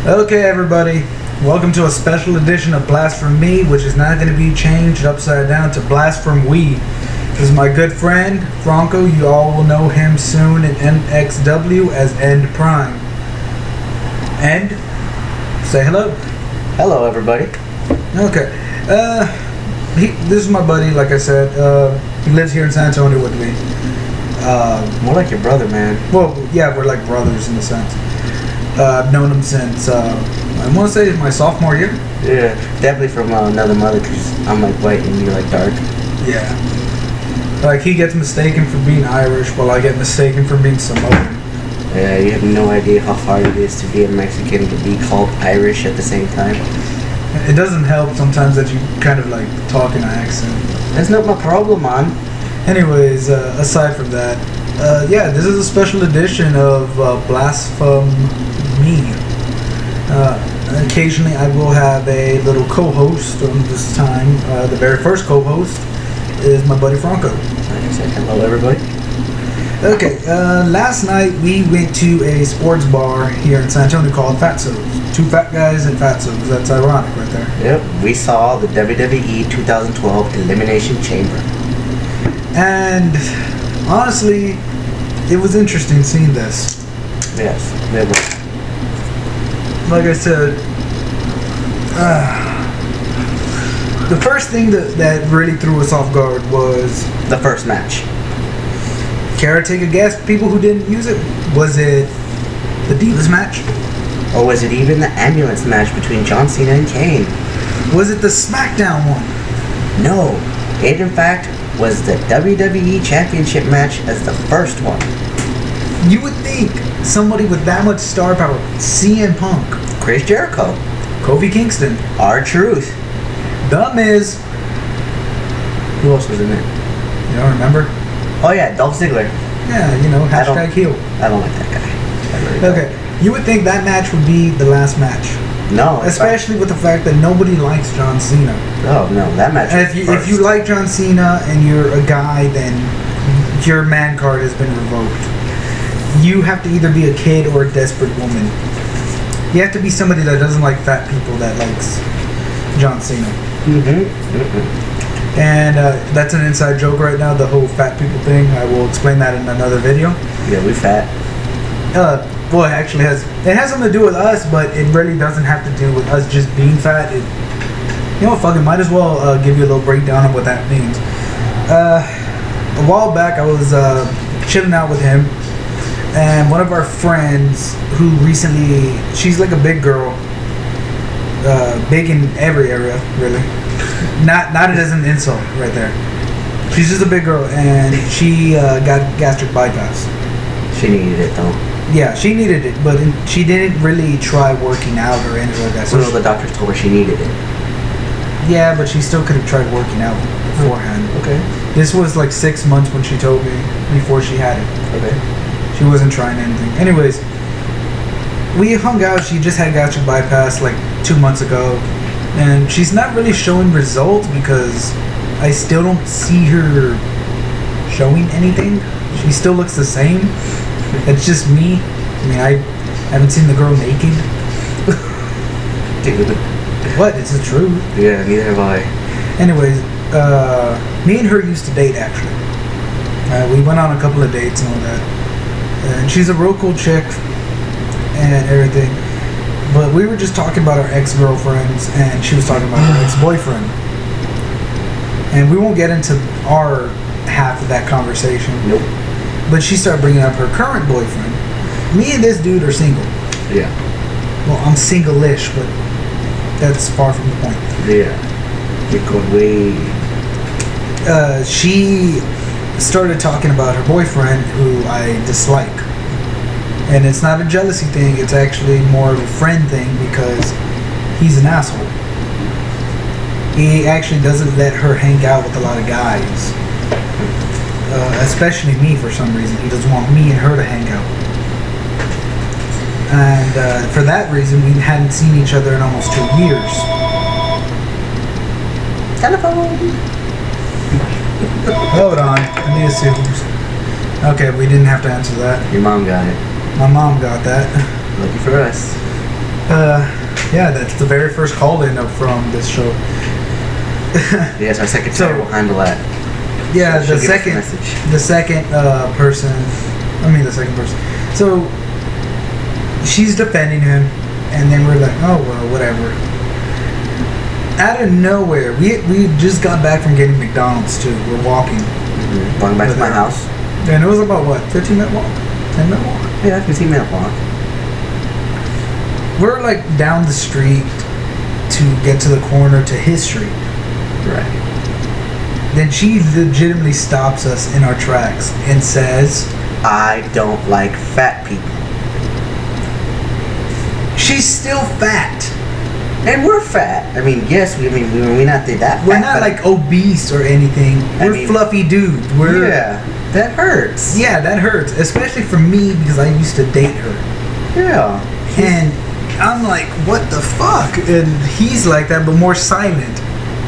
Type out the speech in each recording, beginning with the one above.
Okay, everybody, welcome to a special edition of Blast From Me, which is not going to be changed upside down to Blast From We. This is my good friend, Franco. You all will know him soon in NXW as End Prime. End, say hello. Hello, everybody. Okay, this is my buddy, like I said. He lives here in San Antonio with me. More like your brother, man. Well, yeah, we're like brothers in a sense. I've known him since, I want to say my sophomore year. Yeah, definitely from another mother, because I'm like white and you're like dark. Yeah. Like, he gets mistaken for being Irish while I get mistaken for being Samoan. Yeah, you have no idea how hard it is to be a Mexican to be called Irish at the same time. It doesn't help sometimes that you kind of like talk in an accent. That's not my problem, man. Anyways, aside from that, yeah, this is a special edition of Blast From Me. Occasionally I will have a little co-host on this time. The very first co-host is my buddy Franco. Like I said, hello, everybody. Okay, last night we went to a sports bar here in San Antonio called Fatso's. Two fat guys and Fatso's. That's ironic right there. Yep, we saw the WWE 2012 Elimination Chamber. And honestly, it was interesting seeing this. Yes, it was. Like I said, the first thing that really threw us off guard was The first match. care to take a guess, people who didn't use it? Was it the Divas match? Or was it even the ambulance match between John Cena and Kane? Was it the SmackDown one? No, it in fact was the WWE Championship match as the first one. You would think somebody with that much star power, CM Punk, Chris Jericho, Kofi Kingston, R-Truth. The Miz, Who else was in it? you don't remember? Oh yeah, Dolph Ziggler. Yeah, you know, hashtag heel. I don't like that guy. I really don't. Okay, you would think that match would be the last match. No. Especially with the fact that nobody likes John Cena. Oh no, that match. And was if you like John Cena and you're a guy, then your man card has been revoked. You have to either be a kid or a desperate woman. You have to be somebody that doesn't like fat people that likes John Cena. And that's an inside joke right now, the whole fat people thing. I will explain that in another video. Yeah, we fat. Well, it actually has something to do with us, but it really doesn't have to do with us just being fat. You know what, fuck it, might as well give you a little breakdown of what that means. A while back, I was chilling out with him, and one of our friends who recently, she's like a big girl, big in every area, really. Not it as an insult right there. She's just a big girl, and she got gastric bypass. She needed it though. Yeah, she needed it, but she didn't really try working out or anything like that. So Well, the doctors told her she needed it. yeah, but she still could have tried working out beforehand. Okay. This was like 6 months when she told me before she had it. Okay. She wasn't trying anything. Anyways, we hung out. She just had gastric bypass like 2 months ago, and she's not really showing results because I still don't see her showing anything. She still looks the same. It's just me. I mean, I haven't seen the girl naked. Dude. What? It's the truth. Yeah, neither have I. Anyways, me and her used to date actually. We went on a couple of dates and all that. And she's a real cool chick and everything. But we were just talking about our ex-girlfriends, and she was talking about her ex-boyfriend. And we won't get into our half of that conversation. Nope. But she started bringing up her current boyfriend. Me and this dude are single. Yeah. Well, I'm single-ish, but that's far from the point. Yeah. You're going way. She started talking about her boyfriend, who I dislike. And it's not a jealousy thing, it's actually more of a friend thing because he's an asshole. He actually doesn't let her hang out with a lot of guys. Especially me for some reason. He doesn't want me and her to hang out. And for that reason, we hadn't seen each other in almost 2 years. Telephone. Hold on, I need to see who's... Okay, we didn't have to answer that. Your mom got it. My mom got that. Lucky for us. Yeah, that's the very first call in from this show. Yes, our secretary will handle that. Yeah, So the second person. So she's defending him, and then we're like, oh well, whatever. Out of nowhere, we just got back from getting McDonald's too. We're walking. Going back to my house. And it was about what, 15-minute walk, 10-minute walk. Yeah, 15-minute walk. We're like down the street to get to the corner to his street. Right. Then she legitimately stops us in our tracks and says, I don't like fat people. she's still fat. And we're fat. I mean, yes, we're not that fat. We're not like obese or anything. We're fluffy dudes. Yeah, that hurts. Yeah, that hurts. Especially for me because I used to date her. Yeah. And I'm like, what the fuck? And he's like that, but more silent.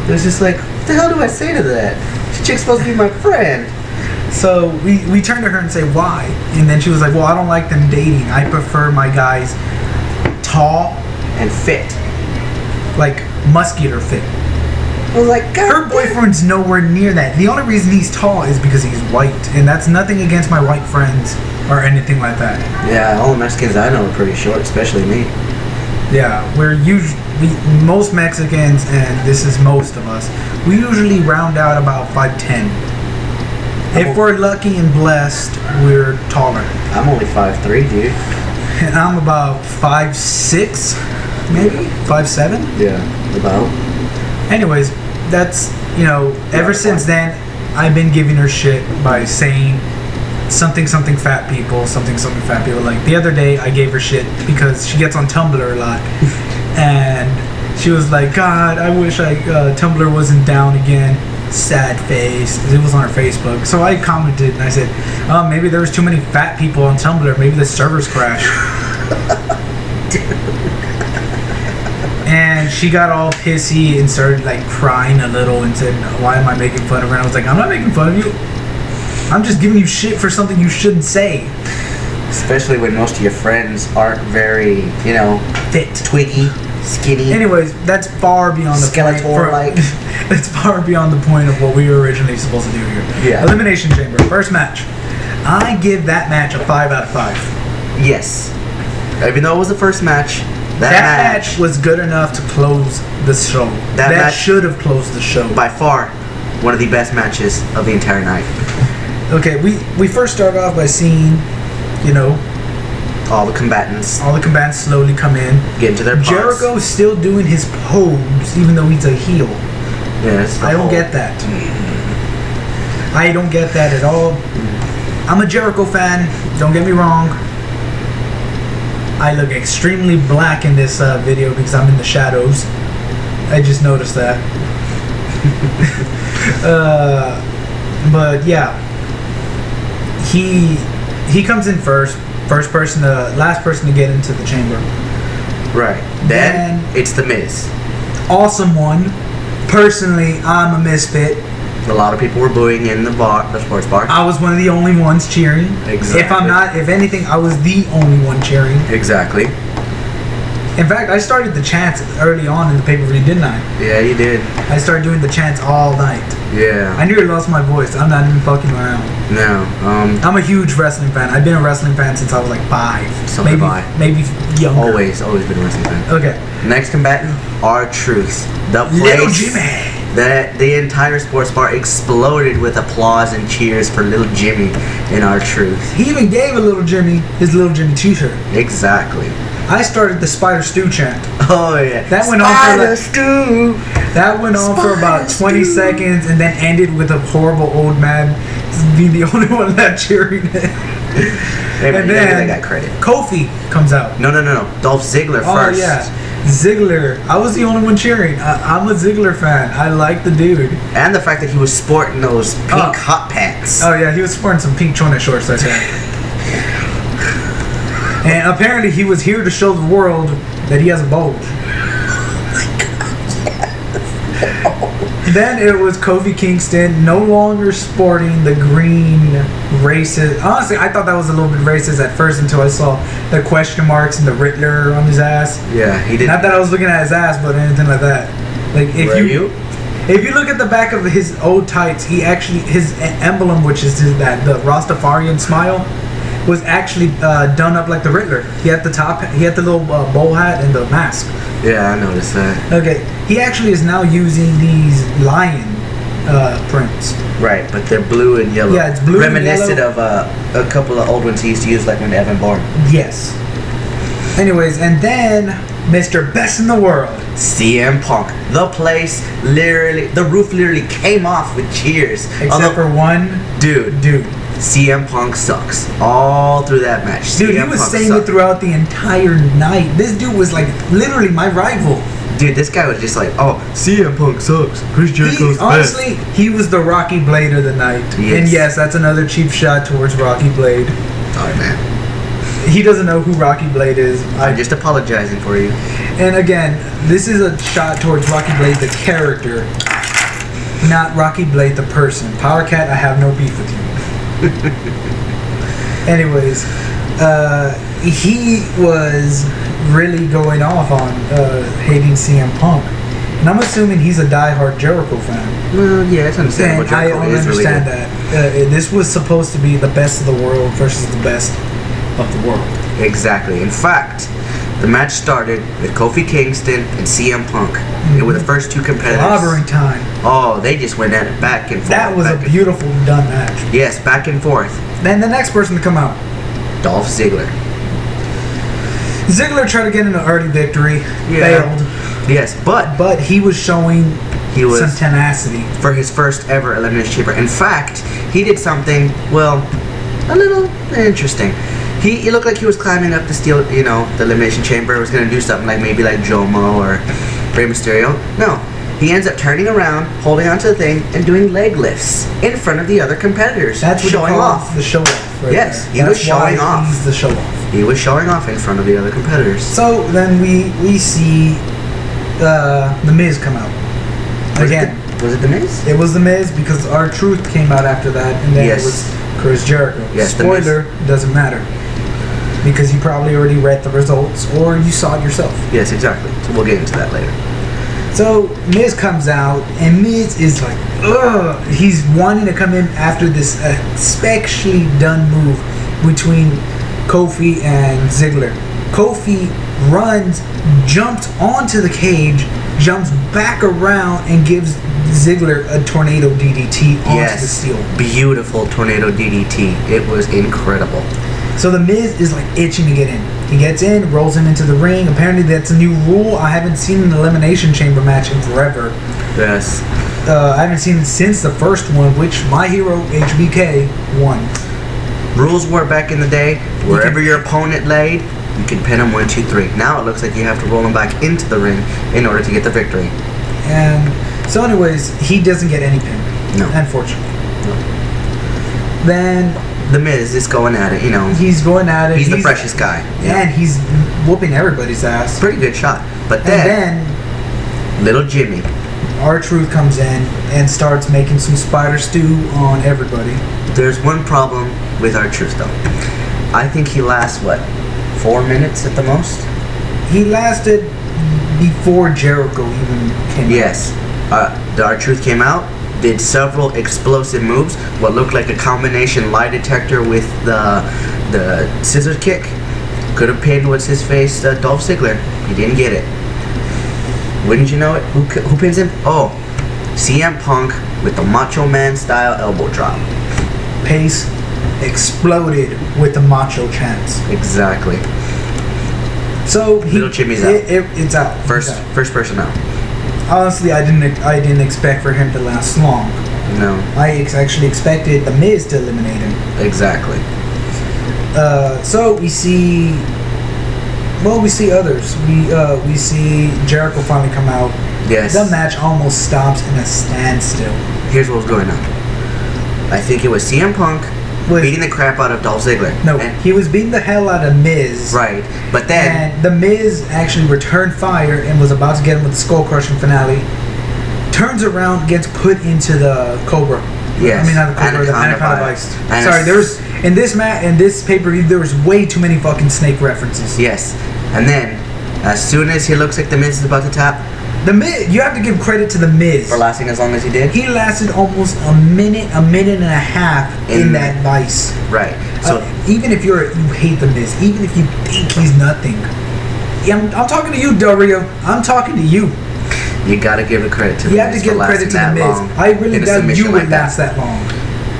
It was just like, what the hell do I say to that? This chick's supposed to be my friend. So we turned to her and say, why? And then she was like, well, I don't like them dating. I prefer my guys tall and fit. Like muscular fit. I was like, God, her boyfriend's nowhere near that. The only reason he's tall is because he's white. And that's nothing against my white friends or anything like that. Yeah, all the Mexicans I know are pretty short, especially me. Yeah, most Mexicans, and this is most of us, we usually round out about 5'10". If we're lucky and blessed, we're taller. I'm only 5'3", dude. And I'm about 5'6", maybe 5'7". Yeah, about. Anyways, that's, ever since then, I've been giving her shit by saying something fat people, something fat people. Like the other day, I gave her shit because she gets on Tumblr a lot, and she was like, God, I wish Tumblr wasn't down again. Sad face. It was on her Facebook. So I commented and I said, oh, maybe there was too many fat people on Tumblr. Maybe the servers crashed. And she got all pissy and started like crying a little and said, why am I making fun of her? And I was like, I'm not making fun of you. I'm just giving you shit for something you shouldn't say. Especially when most of your friends aren't very, fit, twiggy, skinny. Anyways, that's far beyond the Skeletor-like. It's far beyond the point of what we were originally supposed to do here. Yeah. Elimination Chamber, first match. I give that match a 5 out of 5. Yes. Even though it was the first match, that match was good enough to close the show. That should have closed the show. By far, one of the best matches of the entire night. Okay, we first started off by seeing, all the combatants slowly come in. Get into their parts. Jericho's still doing his pose, even though he's a heel. Yes. I don't get that. I don't get that at all. I'm a Jericho fan. Don't get me wrong. I look extremely black in this video because I'm in the shadows. I just noticed that. But yeah, he comes in last person to get into the chamber. Right. Then it's the Miz. Awesome one. Personally, I'm a misfit. A lot of people were booing in the sports bar. I was one of the only ones cheering. Exactly. If anything, I was the only one cheering. Exactly. In fact, I started the chants early on in the pay-per-view, didn't I? Yeah, you did. I started doing the chants all night. Yeah. I nearly lost my voice. I'm not even fucking around. No. I'm a huge wrestling fan. I've been a wrestling fan since I was like 5. So maybe younger. Always been a wrestling fan. Okay. Next combatant, R-Truth. The place. Little Jimmy. The entire sports bar exploded with applause and cheers for Little Jimmy and R-Truth. He even gave a Little Jimmy his Little Jimmy t-shirt. Exactly. I started the Spider Stew chant. Oh yeah. That went on for about 20 seconds and then ended with a horrible old man being the only one left cheering it. And then I got credit. Kofi comes out. No. Dolph Ziggler first. Oh yeah. Ziggler. I was the only one cheering. I'm a Ziggler fan. I like the dude. And the fact that he was sporting those pink hot pants. Oh yeah, he was sporting some pink chona shorts, I think. And apparently he was here to show the world that he has a bulge. Then it was Kofi Kingston, no longer sporting the green racist. Honestly, I thought that was a little bit racist at first until I saw the question marks and the Riddler on his ass. Yeah, he did. Not that I was looking at his ass, but anything like that. Like if you look at the back of his old tights, he actually his emblem, which is the Rastafarian smile, was actually done up like the Riddler. He had the top, he had the little bowl hat and the mask. Yeah, I noticed that. Okay, he actually is now using these lion prints. Right, but they're blue and yellow. Yeah, it's blue Reminiscent and yellow. of a couple of old ones he used to use, like when Evan Bourne. Yes. Anyways, and then Mr. Best in the World, CM Punk. The place literally, the roof literally came off with cheers. except for one dude. CM Punk sucks all through that match. Dude, CM he was Punk saying sucked. it throughout the entire night. This dude was like literally my rival. Dude, this guy was just like, oh, CM Punk sucks. Chris Jericho's Honestly, he was the Rocky Blade of the night. Yes. And yes, that's another cheap shot towards Rocky Blade. Oh man, He doesn't know who Rocky Blade is. I'm just apologizing for you. And again, this is a shot towards Rocky Blade, the character, not Rocky Blade, the person. Power Cat, I have no beef with you. Anyways, he was really going off on hating CM Punk. And I'm assuming he's a diehard Jericho fan. Well, yeah, it's understandable. And I Jericho is really understand good. that. This was supposed to be the best of the world versus the best of the world. Exactly. In fact, the match started with Kofi Kingston and CM Punk. They were the first two competitors. Clobbering time. Oh, they just went at it back and forth. That was a beautiful done match. Yes, back and forth. Then the next person to come out, Dolph Ziggler. Ziggler tried to get an early victory, Yeah. failed, Yes, but he was showing he was some tenacity. for his first ever Elimination Chamber. In fact, he did something, well, a little interesting. He looked like he was climbing up the steel, the Elimination Chamber. Was going to do something like maybe like Jomo or Rey Mysterio. No. He ends up turning around, holding onto the thing, and doing leg lifts in front of the other competitors. That's what showing you call off. the show off. Right Yes, there. he was That's why showing off. He's the show off. He was showing off in front of the other competitors. So then we see the Miz come out again. Was it The Miz? It was the Miz because R-Truth came out after that, and then Yes. it was Chris Jericho. Yes, The Miz. Spoiler, doesn't matter because you probably already read the results or you saw it yourself. Yes, exactly. So we'll get into that later. So Miz comes out, and Miz is like, ugh. He's wanting to come in after this especially done move between Kofi and Ziggler. Kofi runs, jumps onto the cage, jumps back around, and gives Ziggler a tornado DDT onto the steel. Beautiful tornado DDT. It was incredible. So the Miz is like itching to get in. He gets in, rolls him into the ring. Apparently that's a new rule. I haven't seen an Elimination Chamber match in forever. Yes. I haven't seen it since the first one, which my hero HBK won. Rules were back in the day, wherever your opponent laid, you could pin him 1, 2, 3. Now it looks like you have to roll him back into the ring in order to get the victory. And so anyways, he doesn't get any pin. No. Unfortunately. No. Then The Miz is going at it, he's going at it. He's the freshest guy. And he's whooping everybody's ass. Pretty good shot. But And then little Jimmy. R-Truth comes in and starts making some spider stew on everybody. There's one problem with R-Truth though. I think he lasts, 4 minutes at the most? He lasted before Jericho even came Yes. The R-Truth came out, did several explosive moves, what looked like a combination lie detector with the scissor kick. Could have pinned what's his face, Dolph Ziggler. He didn't get it. Wouldn't you know it? Who pins him? Oh, CM Punk with the Macho Man style elbow drop. out. Pace exploded with the Macho chants. Exactly. So Little Jimmy's out. It's out. First It's out. first person out. Honestly, I didn't expect for him to last long. No. I actually expected the Miz to eliminate him. Exactly. So we see others. We see Jericho finally come out. Yes. The match almost stops in a standstill. Here's what was going on. I think it was CM Punk beating the crap out of Dolph Ziggler. No, And- he was beating the hell out of Miz. right. But then And the Miz actually returned fire and was about to get him with the skull crushing finale. turns around, gets put into the Cobra. Yes. I mean, not the Cobra, the Anaconda Vice. Sorry, there's in this pay-per-view there was way too many fucking snake references. Yes, and then as soon as he looks like the Miz is about to tap, The Miz, you have to give credit to the Miz for lasting as long as he did. He lasted almost a minute and a half in that vice. Right. So even if you hate the Miz, even if you think he's nothing, I'm talking to you, Dario. I'm talking to you. You gotta give the credit to the Miz. You have to give credit to the Miz. I really doubt you would last that long.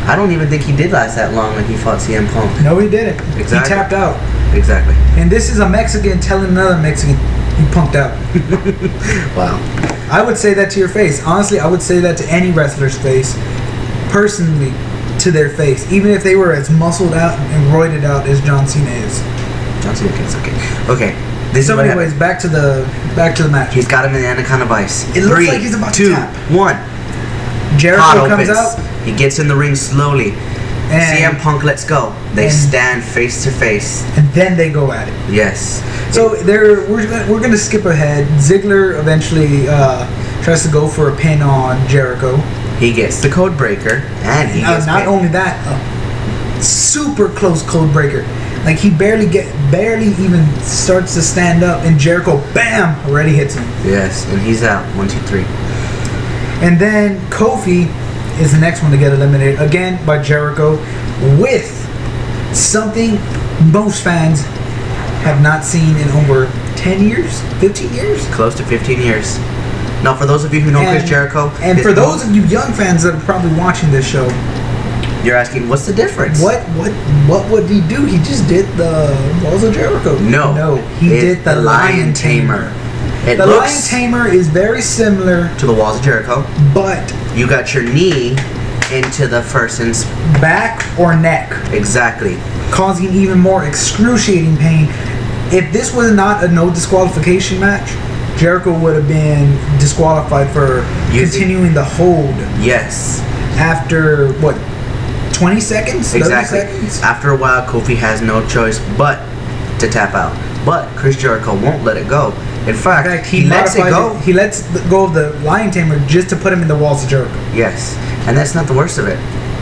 I don't even think he did last that long when he fought CM Punk. No, he didn't. Exactly. He tapped out. Exactly. And this is a Mexican telling another Mexican, you punked out. Wow. I would say that to your face. Honestly, I would say that to any wrestler's face. Personally, to their face. Even if they were as muscled out and roided out as John Cena is. John Cena is okay. Okay. This So is what anyways, happened. back to the match. He's got him in the Anaconda Vice. It looks like he's about to 3, tap. 2, 1. Jericho Pot comes opens. out. He gets in the ring slowly. And- CM Punk lets go. They stand face to face. And then they go at it. Yes. So we're gonna skip ahead. Ziggler eventually tries to go for a pin on Jericho. He gets the code breaker, and he gets Not pinned. only that, super close code breaker. Like he barely even starts to stand up, and Jericho, bam, already hits him. Yes, and he's out. 1, 2, 3. And then Kofi is the next one to get eliminated again by Jericho with something most fans have not seen in over 10 years, 15 years. Close to 15 years. Now, for those of you who know Chris Jericho, and for those of you young fans that are probably watching this show, you're asking, what's the difference? what would he do? He just did the Walls of Jericho. No, he did the Lion Tamer. It The Lion looks Tamer is very similar, to the Walls of Jericho. but You got your knee into the person's back or neck, exactly. causing even more excruciating pain. If this was not a no disqualification match, Jericho would have been disqualified for continuing the hold Yes, after what, 20 seconds? 30 exactly. seconds? After a while, Kofi has no choice but to tap out. But Chris Jericho won't let it go. In fact, he lets it go. He lets go of the Lion Tamer just to put him in the Walls of Jericho. Yes, and that's not the worst of it.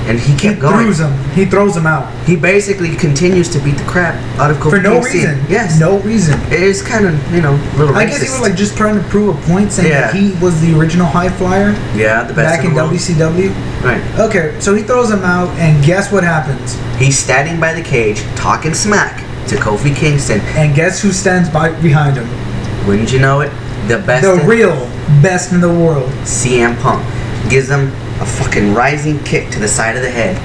And he kept going. He throws him out. He basically continues to beat the crap out of Kofi For no Kingston. reason. Yes. No reason. It is kind of, a little racist. I guess he was like just trying to prove a point, saying that he was the original high flyer yeah, the best back in in the world. WCW. Right. Okay, so he throws him out, and guess what happens? He's standing by the cage, talking smack to Kofi Kingston. And guess who stands behind him? Wouldn't you know it? The best The real best in the world. CM Punk gives him a fucking rising kick to the side of the head.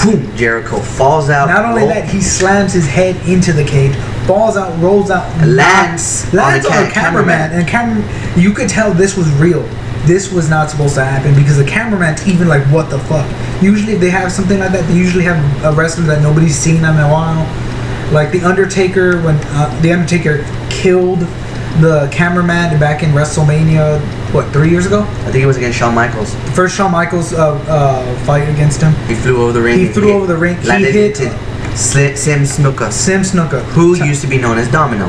Boom! Jericho falls out. Not only that, he slams his head into the cage, falls out, rolls out, lands on a cameraman. And you could tell this was real. This was not supposed to happen because the cameraman's even like, what the fuck? Usually if they have something like that, they usually have a wrestler that nobody's seen in a while. Like The Undertaker, when The Undertaker killed the cameraman back in WrestleMania, 3 years ago? I think it was against Shawn Michaels. The first Shawn Michaels fight against him. He flew over the ring. He Landed hit into Sim Snuka. Who used to be known as Domino.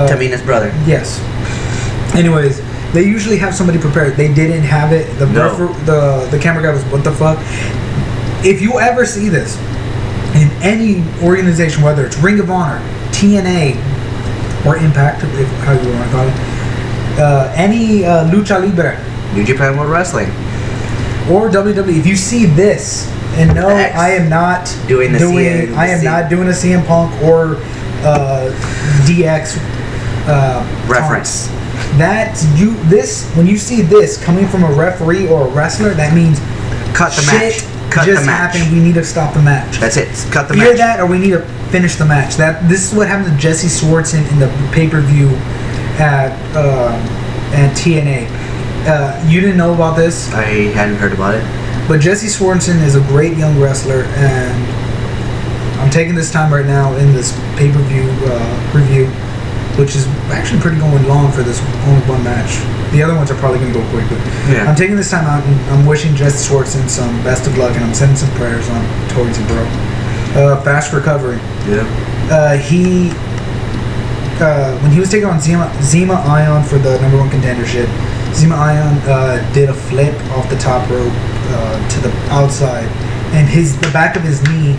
Tamina's brother. Yes. Anyways, they usually have somebody prepared. They didn't have it. The camera guy was, what the fuck? If you ever see this in any organization, whether it's Ring of Honor, TNA, or Impact, if how you want to call it, any Lucha Libre, New Japan World Wrestling, or WWE, if you see this, and no, X. I am not doing not doing a CM Punk or DX reference. When you see this coming from a referee or a wrestler, that means Cut the match. Cut just the match. happened. We need to stop the match. That's it. Cut the Either match. that, or we need to finish the match. This is what happened to Jesse Swartzen in the pay-per-view at TNA. You didn't know about this? I hadn't heard about it. But Jesse Swartzen is a great young wrestler, and I'm taking this time right now in this pay-per-view review, which is actually pretty going long for this only one match. The other ones are probably going to go quick, but Yeah. I'm taking this time out and I'm wishing Jesse Swartzen some best of luck, and I'm sending some prayers on towards him, bro. Fast recovery. Yeah. When he was taking on Zema Ion for the #1 contendership, Zima Ion did a flip off the top rope to the outside, and the back of his knee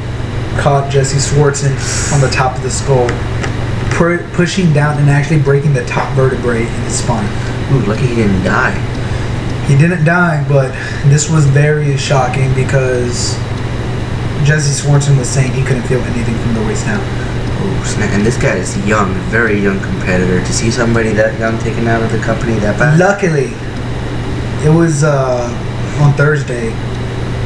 caught Jesse Swartzen on the top of the skull, pushing down and actually breaking the top vertebrae in his spine. Ooh, lucky he didn't die. He didn't die, but this was very shocking because Jesse Swartzen was saying he couldn't feel anything from the waist down. Oh, snap. And this guy is young, very young competitor. To see somebody that young taken out of the company that bad? Luckily, it was on Thursday.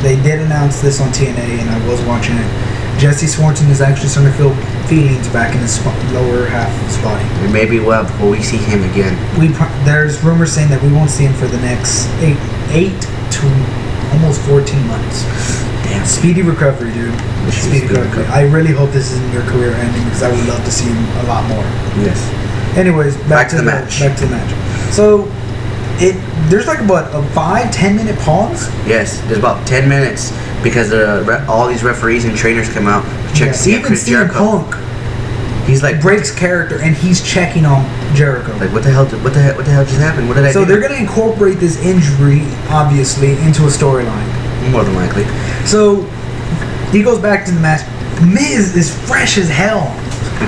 They did announce this on TNA, and I was watching it. Jesse Swartzen is actually starting to feel feelings back in his lower half of his body. And maybe before we see him again. There's rumors saying that we won't see him for the next 8 to almost 14 months. Damn. Speedy recovery, dude. Speedy recovery. I really hope this isn't your career ending because I would love to see him a lot more. Yes. Anyways, back to the match. Back to the match. So, there's like about a 5-10 minute pause. Yes, there's about 10 minutes because all these referees and trainers come out to check to see if even Chris CM Jericho. Punk He's like breaks character and he's checking on Jericho. Like what the hell just happened? What did I do? So they're gonna incorporate this injury obviously into a storyline. More than likely. So he goes back to the match. Miz is fresh as hell.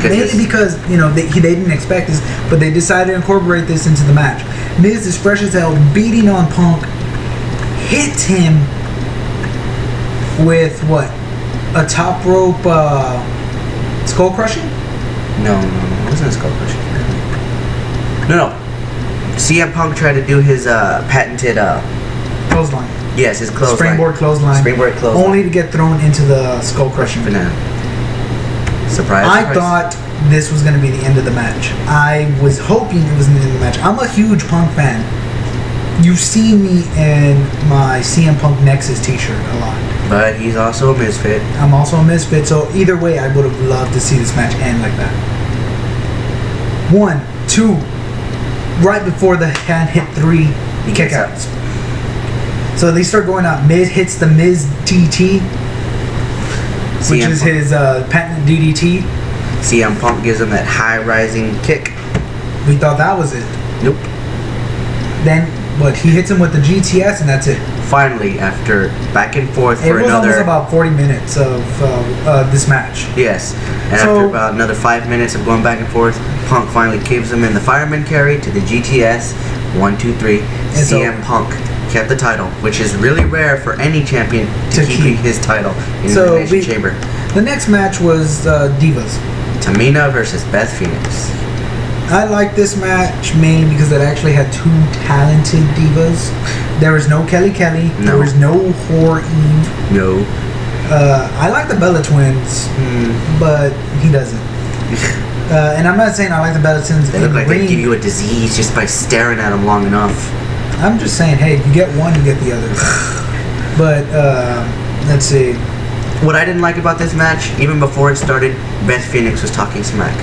Mainly because they didn't expect this, but they decided to incorporate this into the match. Miz is fresh as hell, beating on Punk, hits him with what? A top rope skull crushing? No, it wasn't a skull crushing. No. CM Punk tried to do his patented clothesline. Yes, his clothesline. Springboard clothesline. Only to get thrown into the skull crushing. Surprise. I thought this was going to be the end of the match. I was hoping it was the end of the match. I'm a huge Punk fan. You've seen me in my CM Punk Nexus t-shirt a lot. But he's also a misfit. I'm also a misfit, so either way, I would have loved to see this match end like that. 1, 2, right before the hand hit 3 kickouts. So they start going out. Miz hits the Miz DT, which is his patented DDT. CM Punk gives him that high rising kick. We thought that was it. Nope. Then he hits him with the GTS and that's it. Finally, after back and forth for another... It was almost about 40 minutes of this match. Yes. And after about another 5 minutes of going back and forth, Punk finally gives him in the fireman carry to the GTS. 1, 2, 3. CM Punk kept the title, which is really rare for any champion to keep his title in the Elimination Chamber. The next match was Divas. Tamina versus Beth Phoenix. I like this match mainly because it actually had 2 talented divas. There was no Kelly Kelly. No. There was no Whore Eve. No. I like the Bella Twins, but he doesn't. And I'm not saying I like the Bella Twins. They look like they give you a disease just by staring at them long enough. I'm just saying, hey, if you get one, you get the other. But let's see. What I didn't like about this match, even before it started, Beth Phoenix was talking smack.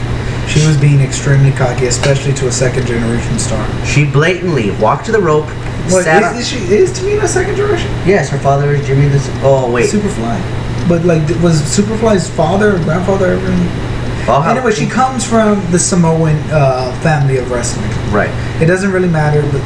She was being extremely cocky, especially to a second generation star. She blatantly walked to the rope. Is Tamina second generation? Yes, her father is Jimmy. Oh wait, Superfly. But was Superfly's father or grandfather ever? Anyway, she comes from the Samoan family of wrestling. Right. It doesn't really matter, but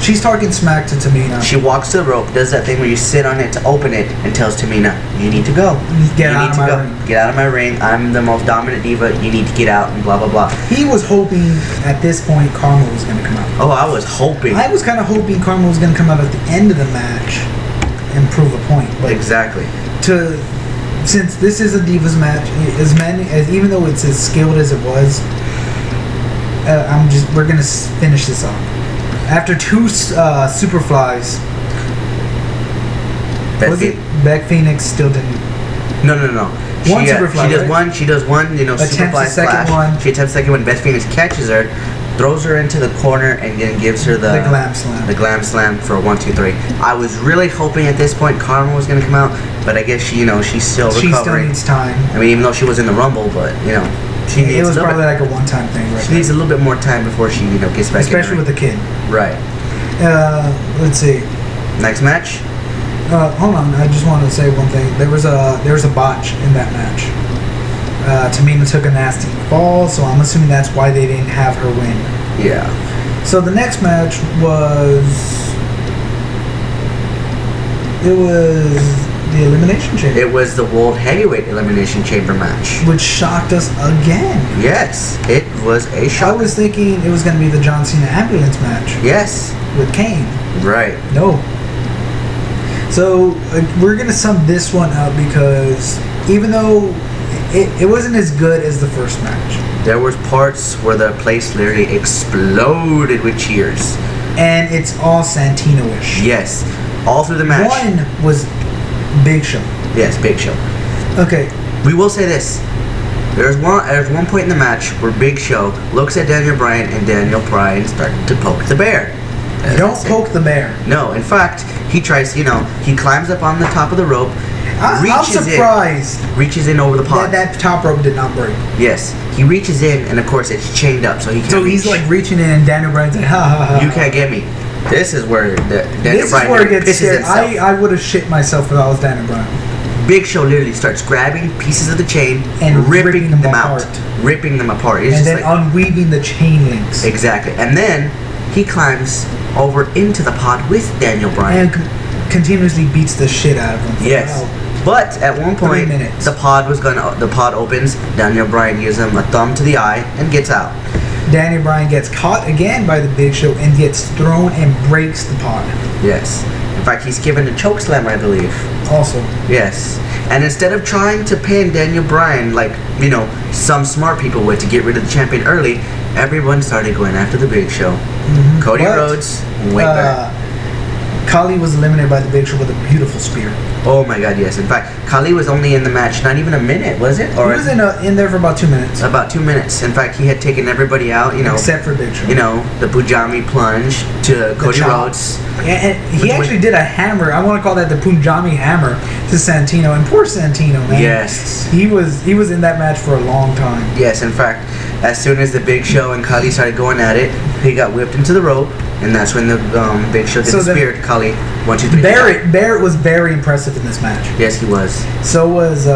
she's talking smack to Tamina. She walks to the rope, does that thing where you sit on it to open it, and tells Tamina, "You need to go. Get out of my ring. Get out of my ring. I'm the most dominant diva. You need to get out." And blah blah blah. He was hoping at this point Karma was going to come out. Oh, I was hoping. I was kind of hoping Karma was going to come out at the end of the match and prove a point. But exactly. Since this is a Divas match, even though it's as skilled as it was, we're gonna finish this off. After 2 Superflies, Beth Phoenix still didn't. No. One Superfly. She does one. Superfly splash. She attempts second one. Beth Phoenix catches her, throws her into the corner, and then gives her the glam slam. The glam slam for a 1, 2, 3. I was really hoping at this point Karma was going to come out, but I guess she's still recovering. She still needs time. I mean, even though she was in the Rumble, but she needs. It was probably like a one-time thing. She needs a little bit more time before she gets back. Especially with the kid. Right. Let's see. Next match. Hold on, I just want to say one thing. There was a botch in that match. Tamina took a nasty fall, so I'm assuming that's why they didn't have her win. Yeah. So the next match was the Elimination Chamber. It was the World Heavyweight Elimination Chamber match. Which shocked us again. Yes, it was a shock. I was thinking it was going to be the John Cena ambulance match. Yes. With Kane. Right. No. So we're going to sum this one up because even though it wasn't as good as the first match. There was parts where the place literally exploded with cheers. And it's all Santino-ish. Yes. All through the match. One was Big Show. Yes, Big Show. Okay. We will say this. There's one point in the match where Big Show looks at Daniel Bryan and Daniel Bryan starts to poke the bear. Don't poke the bear. No, in fact, he tries, he climbs up on the top of the rope. I'm surprised. Reaches in over the pod. That top rope did not break. Yes. He reaches in, and of course it's chained up, so he can't. So he's like reaching in, and Daniel Bryan's like, ha ha ha. You can't get me. This is where Daniel Bryan where it gets pisses scared. himself. I would have shit myself if I was Daniel Bryan. Big Show literally starts grabbing pieces of the chain and ripping them out. Ripping them apart. It's and just then unweaving the chain links. Exactly. And then he climbs over into the pod with Daniel Bryan. And continuously beats the shit out of him. Yes. But at one point, the pod opens. Daniel Bryan gives him a thumb to the eye and gets out. Daniel Bryan gets caught again by the Big Show and gets thrown and breaks the pod. Yes. In fact, he's given a choke slam, I believe. Also. Yes. And instead of trying to pin Daniel Bryan like, some smart people would to get rid of the champion early, everyone started going after the Big Show. Mm-hmm. Cody Rhodes, Wade Barrett. Khali was eliminated by the Big Show with a beautiful spear. Oh my god, yes. In fact, Khali was only in the match not even a minute, was it? Or he was in there for about 2 minutes. About 2 minutes. In fact, he had taken everybody out, except for Big Show. The Punjabi plunge to Cody Rhodes. And he actually did a hammer. I want to call that the Punjabi hammer to Santino. And poor Santino, man. Yes. He was in that match for a long time. Yes, in fact, as soon as the Big Show and Khali started going at it, he got whipped into the rope. And that's when the Big Show did the spear to Khali. 1, 2, 3. Barrett was very impressive in this match. Yes, he was. So was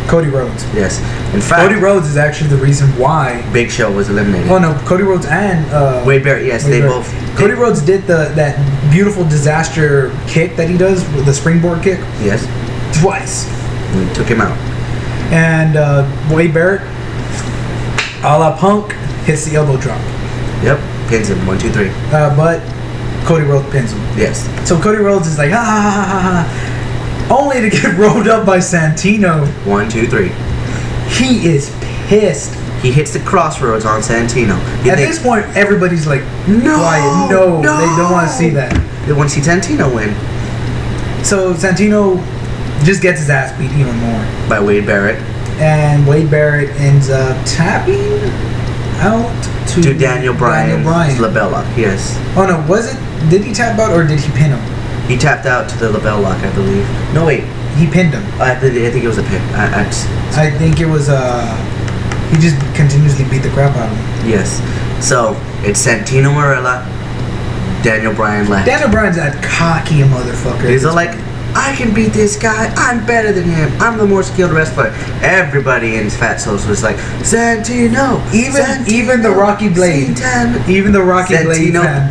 Cody Rhodes. Yes. In fact, Cody Rhodes is actually the reason why Big Show was eliminated. Oh no, Cody Rhodes and Wade Barrett. Yes, Wade Barrett. both. Cody Rhodes did that beautiful disaster kick that he does with the springboard kick. Yes. Twice. And took him out. And Wade Barrett, a la Punk, hits the elbow drop. Yep. Pins him. 1, 2, 3. But Cody Rhodes pins him. Yes. So Cody Rhodes is like, ha ha ha ha ha, only to get rolled up by Santino. 1, 2, 3. He is pissed. He hits the crossroads on Santino. At this point, everybody's like, quiet. No, they don't want to see that. They want to see Santino win. So Santino just gets his ass beat even more. By Wade Barrett. And Wade Barrett ends up tapping out to Daniel Bryan's label lock. Yes. Oh no, did he tap out or did he pin him? He tapped out to the label lock, I believe. No, wait. He pinned him. I think it was a pin. I think it was he just continuously beat the crap out of him. Yes. So it's Santino Marella, Daniel Bryan left. Daniel Bryan's that cocky motherfucker. He's like, I can beat this guy. I'm better than him. I'm the more skilled wrestler. Everybody in Fat Souls was like, Santino. Even the Rocky Blade. Even the Rocky Blade fan.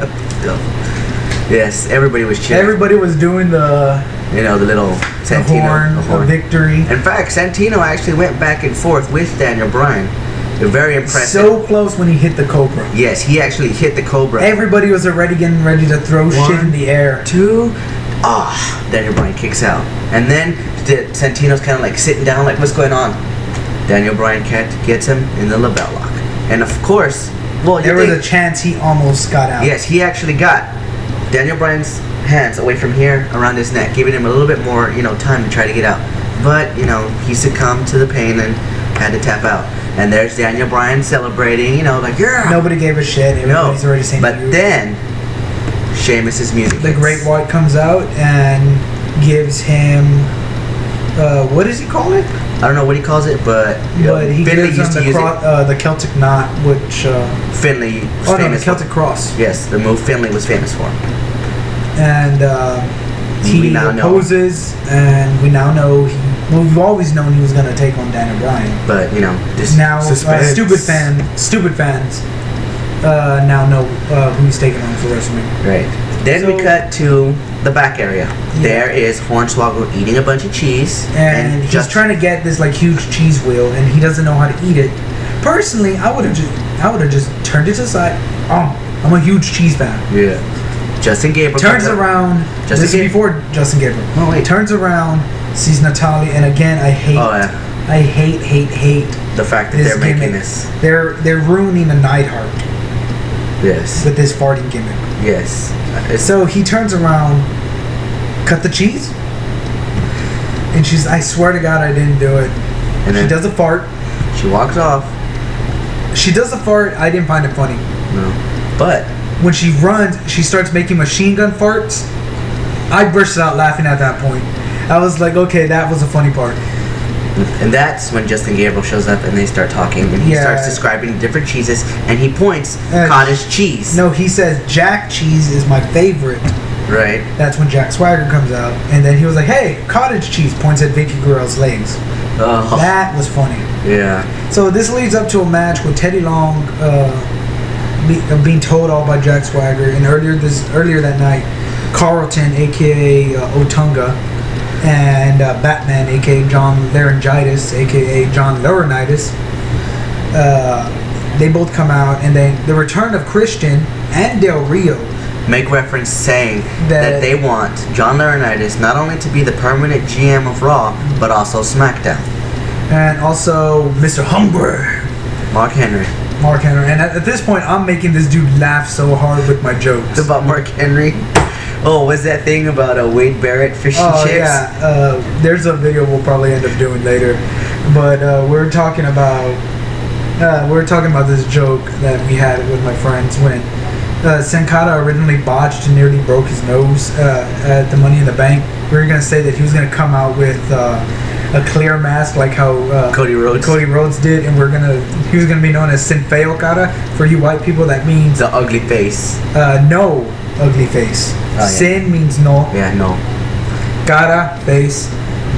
Yes, everybody was cheering. Everybody was doing the little Santino the horn. Victory. In fact, Santino actually went back and forth with Daniel Bryan. They're very impressive. So close when he hit the Cobra. Yes, he actually hit the Cobra. Everybody was already getting ready to throw shit in the air. 2. Daniel Bryan kicks out. And then Santino's kind of like sitting down, like, what's going on? Daniel Bryan gets him in the label lock. And of course, there was a chance he almost got out. Yes, he actually got Daniel Bryan's hands away from here around his neck, giving him a little bit more, time to try to get out. But, he succumbed to the pain and had to tap out. And there's Daniel Bryan celebrating, like, yeah. Nobody gave a shit. Everybody's already saying But then Sheamus's music The hits. Great White comes out and gives him what does he call it? I don't know what he calls it, but he Finlay gives used him to use it. the Celtic knot, which Finlay was famous the Celtic cross. Yes, the move Finlay was famous for. And he opposes, and we now know we've always known he was going to take on Daniel Bryan. But this now stupid fans now know who he's taking on for WrestleMania. Right. Then we So- cut to the back area. There is Hornswoggle eating a bunch of cheese, And he's trying to get this like huge cheese wheel, and he doesn't know how to eat it. Personally, I would have just turned it to the side. I'm a huge cheese fan. Yeah. Justin Gabriel Turns comes up- around. Justin This is before Justin Gabriel. Oh, wait. Turns around, sees Natalia, and again I hate. Oh yeah. I hate The fact that this they're making gimmick. this. They're ruining a Neidhart Yes. with this farting gimmick. Yes. So he turns around, cut the cheese, and she's. I swear to God, I didn't do it. And She then does a fart. she walks off. She does a fart. I didn't find it funny. No. But When she runs, she starts making machine gun farts. I bursted out laughing at that point. I was like, okay, that was a funny part. and that's when Justin Gabriel shows up and they start talking and he Yeah. starts describing different cheeses and he points Uh, cottage cheese. No, he says Jack cheese is my favorite. Right. That's when Jack Swagger comes out, and then he was like, "Hey, cottage cheese!" Points at Vicky Guerrero's legs. Oh. That was funny. Yeah. So this leads up to a match with Teddy Long being told all by Jack Swagger, and earlier that night, Carlton, aka Otunga, and Batman, aka John Laryngitis, aka John Laurinaitis, they both come out, and then the return of Christian and Del Rio. Make reference saying That- that they want John Laurinaitis not only to be the permanent GM of Raw, but also SmackDown. And also Mr. Hungry, Mark Henry. Mark Henry. And at this point, I'm making this dude laugh so hard with my jokes. About Mark Henry. Oh, was that thing about Wade Barrett fish and Oh chips? yeah, there's a video we'll probably end up doing later, but we're talking about this joke that we had with my friends when Sankata originally botched and nearly broke his nose at the Money in the Bank. We were gonna say that he was gonna come out with a clear mask like how Cody Rhodes. did, and he was gonna be known as Sinfei Okada. For you white people, that means The ugly face. no ugly face. Oh, yeah. Sin means no. Yeah, no. Kara, face.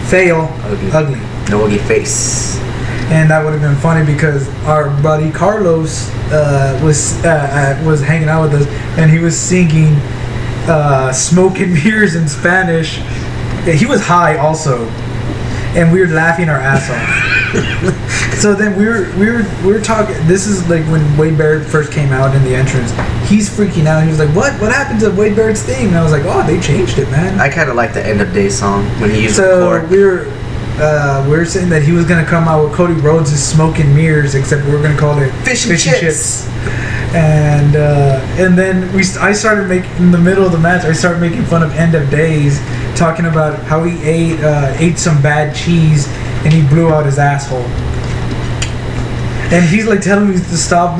Fail, ugly. No ugly face. And that would have been funny because our buddy Carlos was hanging out with us, and he was singing "Smoke and Mirrors" in Spanish. He was high also, and we were laughing our ass off. So then we were talking. This is like when Wade Barrett first came out in the entrance. He's freaking out. He was like, "What happened to Wade Barrett's theme?" And I was like, "Oh, they changed it, man." I kind of like the End of Day song when he used So the chord. we were saying that he was gonna come out with Cody Rhodes' Smoke and Mirrors, except we were gonna call it Fish and chips. And then I started making, in the middle of the match, I started making fun of End of Days, talking about how he ate some bad cheese and he blew out his asshole. And he's like telling me to stop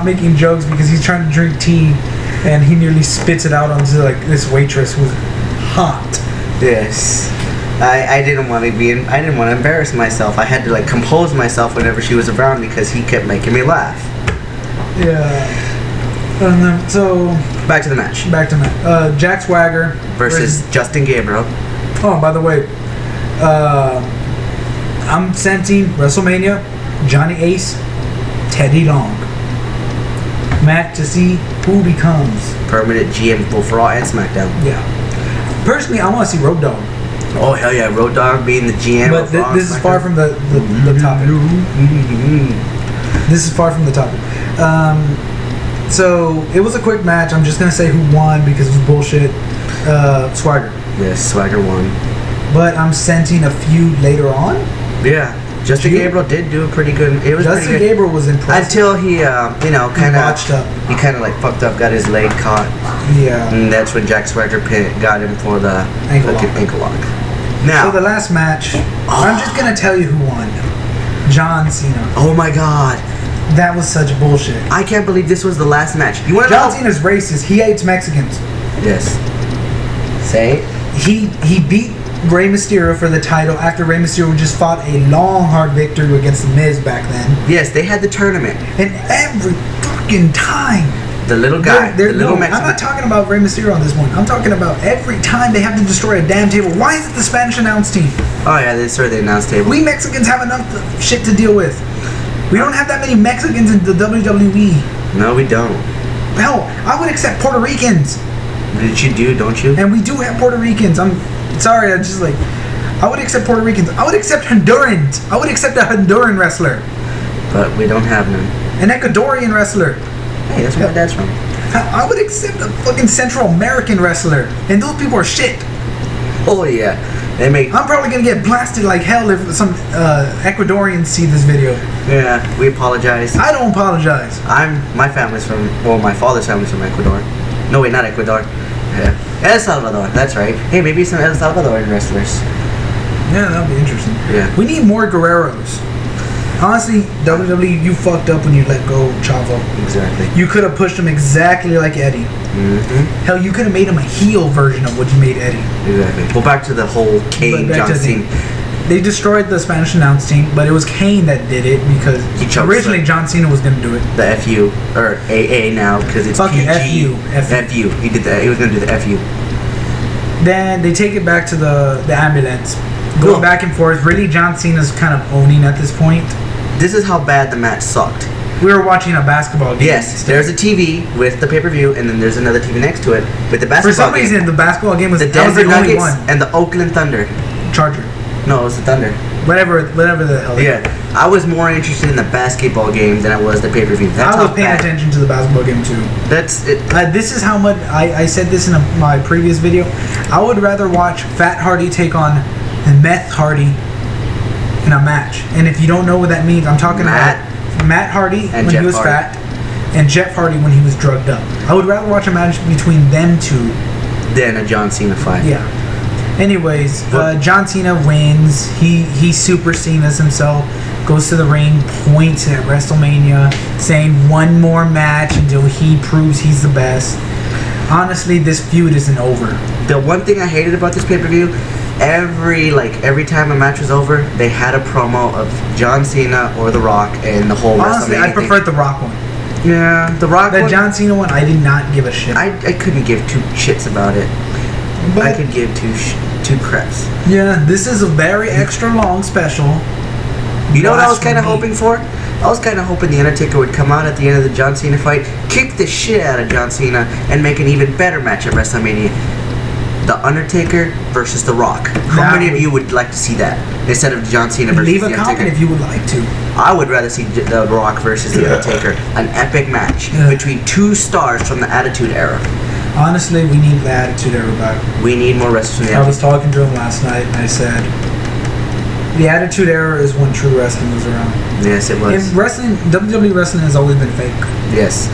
making jokes because he's trying to drink tea, and he nearly spits it out onto like this waitress who's hot. Yes. I didn't want to embarrass myself. I had to like compose myself whenever she was around because he kept making me laugh. Yeah. And then, so Back to the match. back to Matt. Jack Swagger Versus Justin Gabriel. Oh, by the way, I'm sensing WrestleMania, Johnny Ace, Teddy Long. Match to see who becomes. Permanent GM for both Raw and SmackDown. Yeah. Personally, I want to see Road Dogg. Oh hell yeah, Road Dogg being the GM But of Raw and this is far SmackDown. from the topic. This is far from the topic. So it was a quick match. I'm just gonna say who won because it was bullshit. Swagger. Yes, Swagger won. But I'm sensing a feud later on. Yeah, Justin You- Gabriel did do a pretty good. It was Justin pretty good. Gabriel was impressive. Until he, kind botched up. of, he kind of like fucked up, got his leg caught, Yeah. and that's when Jack Swagger got him for the Ankle fucking lock. ankle lock. Now, So the last match, I'm just gonna tell you who won. John Cena. oh my god, That was such bullshit. I can't believe this was the last match. You want to John know? Cena's racist. He hates Mexicans. Yes. Say. He beat Rey Mysterio for the title after Rey Mysterio just fought a long, hard victory against The Miz back then. Yes, they had the tournament. And every fucking time. The little guy, the little I'm Mexican. not talking about Rey Mysterio on this one. I'm talking about every time they have to destroy a damn table. Why is it the Spanish announce team? Oh yeah, they started the announce table. We Mexicans have enough shit to deal with. We don't have that many Mexicans in the WWE. No, we don't. Hell, I would accept Puerto Ricans. What you do, don't you? And we do have Puerto Ricans. I'm sorry, I just like... I would accept Puerto Ricans. I would accept Hondurans. I would accept a Honduran wrestler. But we don't have none. An Ecuadorian wrestler. Hey, that's where my dad's from. I would accept a fucking Central American wrestler. And those people are shit. Oh, yeah. They make... I'm probably gonna get blasted like hell if some Ecuadorians see this video. Yeah, we apologize. I don't apologize. My family's from... Well, my father's family's from Ecuador. No, wait, not Ecuador. Yeah. El Salvador, that's right. Hey, maybe some El Salvadorian wrestlers. Yeah, that would be interesting. Yeah. We need more Guerreros. Honestly, WWE, you fucked up when you let go Chavo. Exactly. You could have pushed him exactly like Eddie. Mm-hmm. Hell, you could have made him a heel version of what you made Eddie. Exactly. Well, back to the whole Kane, John Cena. They destroyed the Spanish announce team, but it was Kane that did it because originally John Cena was going to do it. The FU, or AA now, because it's Fucking PG. FU. He did that. He was going to do the FU. Then they take it back to the ambulance. Going back and forth. Really, John Cena's kind of owning at this point. This is how bad the match sucked. We were watching a basketball game. Yes, there's a TV with the pay-per-view, and then there's another TV next to it with the basketball game. For some reason, the basketball game was the Denver the only Nuggets one. and the Oakland Thunder. Charger. No, it was the Thunder. Whatever the hell. Yeah, I was more interested in the basketball game than I was the pay-per-view. I was paying attention to the basketball game too. That's it. This is how much I said this in my previous video. I would rather watch Fat Hardy take on Meth Hardy in a match. And if you don't know what that means, I'm talking about Matt Hardy when he was fat, and Jeff Hardy when he was drugged up. I would rather watch a match between them two than a John Cena fight. Yeah. Anyways, John Cena wins. He super Cena's himself. Goes to the ring, points at WrestleMania, saying one more match until he proves he's the best. Honestly, this feud isn't over. The one thing I hated about this pay-per-view, every time a match was over, they had a promo of John Cena or The Rock and the whole Honestly, WrestleMania I preferred the Rock one. Yeah, The Rock one. The John Cena one, I did not give a shit. I couldn't give two shits about it. But I could give two craps. Yeah, this is a very extra long special. You know what I was kind of hoping for? I was kind of hoping The Undertaker would come out at the end of the John Cena fight, kick the shit out of John Cena, and make an even better match at WrestleMania. The Undertaker versus The Rock. How many of you would like to see that instead of John Cena versus The Undertaker? Leave a comment if you would like to. I would rather see The Rock versus The Undertaker. An epic match between two stars from the Attitude Era. Honestly, we need the Attitude Era back. We need more wrestling. I was talking to him last night, and I said, the Attitude Era is when true wrestling was around. Yes, it was. And WWE wrestling has always been fake. Yes.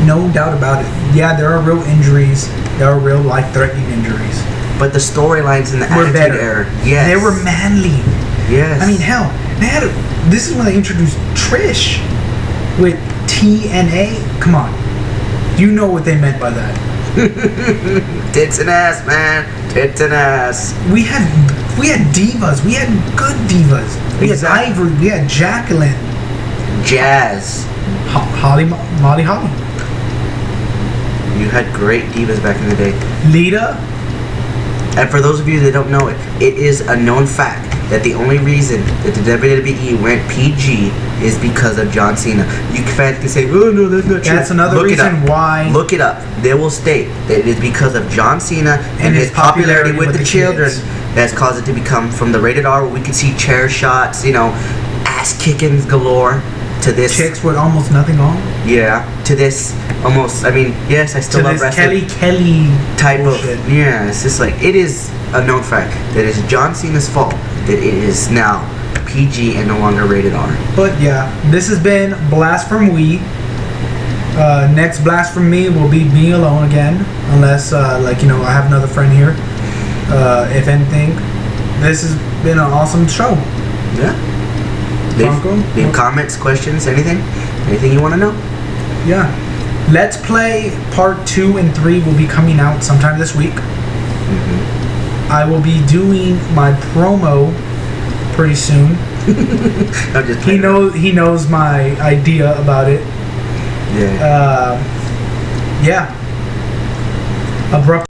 No doubt about it. Yeah, there are real injuries. There are real life-threatening injuries. But the storylines in the Attitude Era, yes. They were manly. Yes. I mean, hell, this is when they introduced Trish with TNA. Come on. You know what they meant by that. Tits and ass, man. Tits and ass. We had divas. We had good divas. We had Ivory. We had Jacqueline. Jazz. Molly Holly. You had great divas back in the day. Lita. And for those of you that don't know it, it is a known fact that the only reason that the WWE went PG is because of John Cena. You fans can say, oh no, that's not true. That's another reason why. Look it up. They will state that it is because of John Cena and his popularity with the children that's caused it to become from the rated R where we can see chair shots, ass kickings galore, to this chicks with almost nothing on. Yeah, to this almost. I mean, yes, I still love wrestling. Kelly type bullshit. It's just like it is a known fact that it's John Cena's fault that it is now PG and no longer rated R. But yeah, this has been Blast from We. Next Blast from Me will be me alone again, unless I have another friend here. If anything, this has been an awesome show. Yeah. Leave comments, questions, anything you want to know. Yeah. Let's Play Part 2 and 3 will be coming out sometime this week. Mm-hmm. I will be doing my promo pretty soon. He knows my idea about it. Yeah. Abrupt